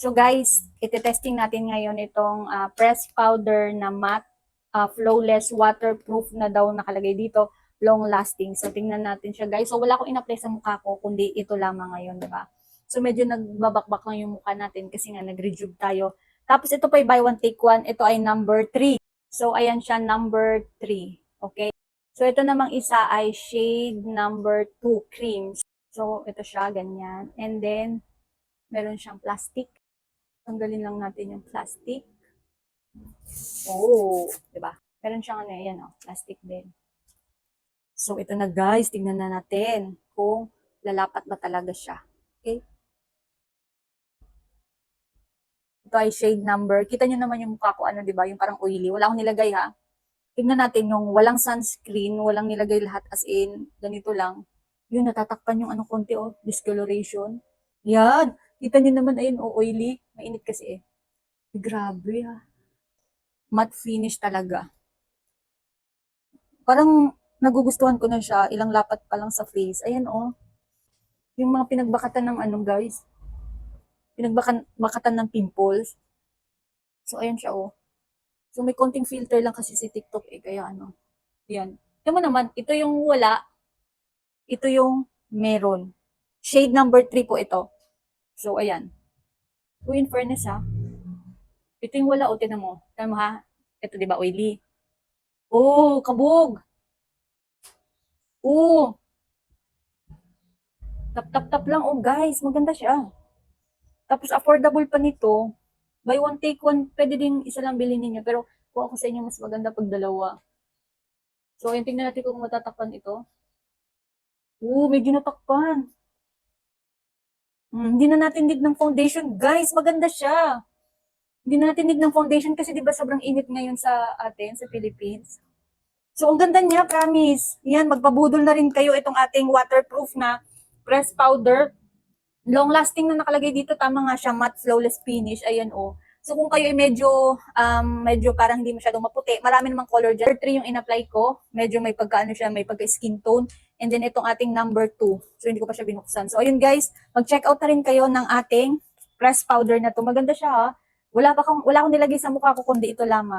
So guys, iti-testing natin ngayon itong press powder na matte, flawless, waterproof na daw nakalagay dito, long lasting. So tingnan natin siya guys. So wala akong in-apply sa mukha ko, kundi ito lamang ngayon, di ba? So medyo nagbabakbak lang yung mukha natin kasi nga nag-rejuve tayo. Tapos ito pa ay buy one take one, ito ay number 3. So ayan siya, number 3. Okay? So ito namang isa ay shade number 2, cream. So ito siya, ganyan. And then, meron siyang plastic. Tanggalin lang natin yung plastic. Oh, 'di ba? Meron siyang ano, ayan oh, plastic din. So ito na guys, tingnan na natin kung lalapat ba talaga siya. Okay? Ito ay shade number. Kita niyo naman yung mukha ko, ano 'di ba? Yung parang oily. Wala akong nilagay ha. Tingnan natin yung walang sunscreen, walang nilagay lahat as in, ganito lang. Yun, natatakpan yung ano konti oh, discoloration. Yan. Kita niyo naman, ayun oh, oily. Mainit kasi eh. Grabe ha. Matte finish talaga. Parang nagugustuhan ko na siya, ilang lapat pa lang sa face. Ayan oh, yung mga pinagbakatan ng ano guys, pinagbakatan ng pimples. So ayan siya oh. So may konting filter lang kasi si TikTok eh, kaya ano. Yan. Tignan mo naman, ito yung wala, ito yung meron. Shade number 3 po ito. So ayan. So in fairness ha, ito yung wala, o tinan mo. Tinan mo ha, ito diba oily. Oh, kabog. Oh, tap-tap-tap lang. Oh guys, maganda siya. Tapos affordable pa nito. Buy one take one, pwede din isa lang bilhin niyo. Pero kung ako sa inyo, mas maganda pag dalawa. So, ayun, tingnan natin kung matatakpan ito. Medyo natakpan. Hindi na natin need ng foundation. Guys, maganda siya. Hindi na natin need ng foundation kasi di ba sobrang init ngayon sa atin, sa Philippines. So, ang ganda niya, promise. Yan, magpabudol na rin kayo itong ating waterproof na press powder. Long lasting na nakalagay dito, tama nga siya, matte flawless finish. Ayan oh. So kung kayo ay medyo parang hindi masyadong maputi, marami namang color dyan. Number 3 yung in-apply ko. Medyo may pagkaano siya, may pagka-skin tone. And then itong ating number 2. So hindi ko pa siya binuksan. So ayun guys, mag-check out na rin kayo ng ating press powder na to. Maganda siya ha. Wala akong nilagay sa mukha ko kundi ito lamang.